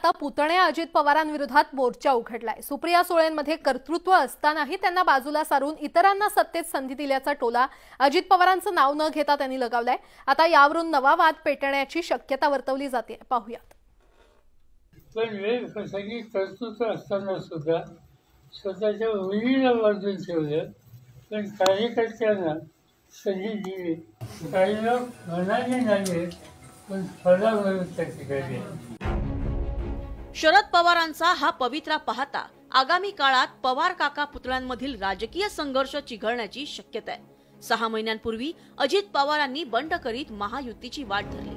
आता पुतण्या अजित पवारांविरोधात मोर्चा उघडलाय। सुप्रिया सुळेंमध्ये कर्तृत्व असतानाही त्यांना बाजूला सारून इतरांना सत्तेत संधी दिल्याचा टोला अजित पवारांचं नाव न घेता त्यांनी लगावलाय। आता यावरून नवा वाद पेटण्याची शक्यता वर्तवली जाते। पाहूयात। पण वेळ प्रसंगी कर्तृत्व असताना सुद्धा स्वतःच्या उणीला बाजून ठेवलं, पण कार्यकर्त्यांना संधी दिली। काही लोक मनाने नाही पण फळावरून त्याची गरज आहे। शरद पवारांचा हा पवित्रा पाहता आगामी काळात पवार काका पुतळ्यांमधील राजकीय संघर्ष चिघळण्याची शक्यता आहे। 6 महिन्यांपूर्वी अजित पवारांनी बंड करीत महायुतीची वाट धरली,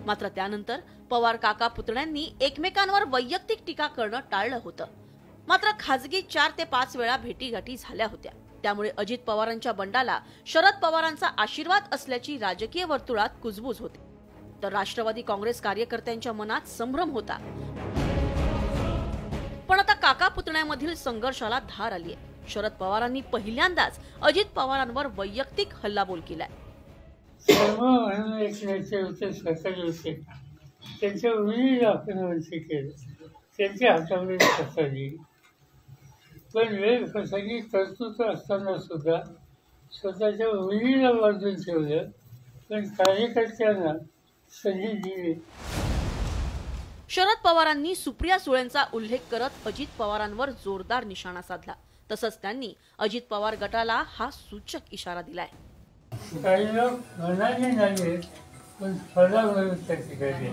मात्र त्यानंतर पवार काका पुतण्यांनी एकमेकांवर वैयक्तिक टीका करणं टाळलं होतं। मात्र खासगी 4 ते 5 वेळा भेटीगाठी झाल्या होत्या। त्यामुळे अजित पवारांच्या बंडाला शरद पवारांचा आशीर्वाद असल्याची राजकीय वर्तुळात कुजबूज होती, तर राष्ट्रवादी काँग्रेस कार्यकर्त्यांच्या मनात संभ्रम होता। पण आता काका पुतण्यामधील संघर्षाला धार आली आहे। शरद पवारांनी पहिल्यांदाच अजित पवारांवर वैयक्तिक हल्लाबोल केलाय। सर्व म्हणून एक नेते होते, सरकारी होते, त्यांच्या उणीला आपण वंचित केलं, त्यांच्या हातावरील सत्ता दिली। पण वेळ प्रसंगी कर्तृत्व असताना सुद्धा स्वतःच्या उणीला बाजून ठेवलं, पण कार्यकर्त्यांना संधी दिली। शरद पवारांनी सुप्रिया सुळेंचा उल्लेख करत अजित पवारांवर जोरदार निशाणा साधला। तसंच त्यांनी अजित पवार गटाला हा सूचक इशारा दिलाय। काही लोक मनाने नाही पण फळावरून त्याची गरज आहे,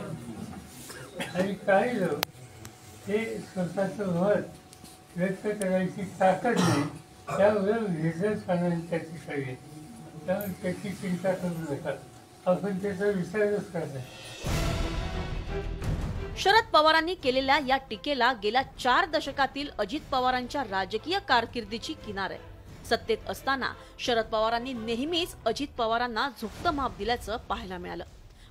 आणि काही लोक हे स्वतःचं मत व्यक्त करायची ताकद नाही, त्यामुळे निर्दयपणाने त्याची सगळी, त्यामुळे त्याची चिंता करू नका, आपण त्याचा विचारच करणार। शरद पवारांनी केलेल्या या टीकेला गेल्या 4 दशकातील अजित पवारांच्या राजकीय कारकिर्दीची किनार आहे। सत्तेत असताना शरद पवारांनी नेहमीच अजित पवारांना झुकतं माप दिल्याचं पाहायला मिळालं,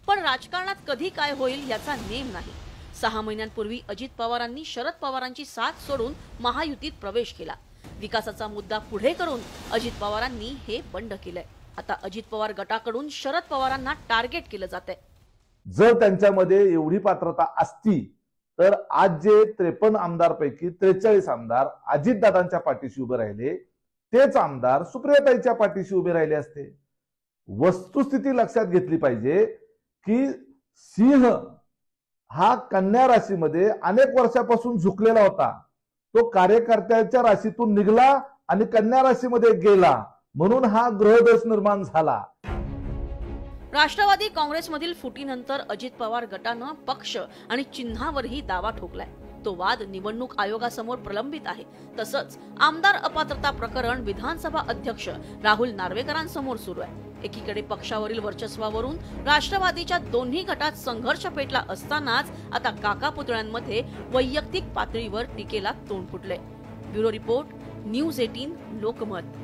पण राजकारणात कधी काय होईल याचा नेम नाही। 6 महिन्यांपूर्वी अजित पवारांनी शरद पवारांची साथ सोडून महायुतीत प्रवेश केला। विकासाचा मुद्दा पुढे करून अजित पवारांनी हे बंड केलंय। आता अजित पवार गटाकडून शरद पवारांना टार्गेट केलं जातंय। जर त्यांच्यामध्ये एवढी पात्रता असती तर आज जे 53 आमदारपैकी 43 आमदार अजितदादांच्या पाठीशी उभे राहिले, तेच आमदार सुप्रियाताईच्या पाठीशी उभे राहिले असते। वस्तुस्थिती लक्षात घेतली पाहिजे की सिंह हा कन्या राशीमध्ये अनेक वर्षापासून झुकलेला होता, तो कार्यकर्त्याच्या राशीतून निघाला आणि कन्या राशीमध्ये गेला, म्हणून हा ग्रहदोष निर्माण झाला। राष्ट्रवादी काँग्रेसमधील फुटीनंतर अजित पवार गटानं पक्ष आणि चिन्हावरही दावा ठोकलाय। तो वाद निवडणूक आयोगासमोर प्रलंबित आहे। तसंच आमदार अपात्रता प्रकरण विधानसभा अध्यक्ष राहुल नार्वेकरांसमोर सुरू आहे। एकीकडे पक्षावरील वर्चस्वावरून राष्ट्रवादीच्या दोन्ही गटात संघर्ष पेटला असतानाच आता काका पुतळ्यांमध्ये वैयक्तिक पातळीवर टीकेला तोंड फुटले। Bureau report, news 18 Lokmat.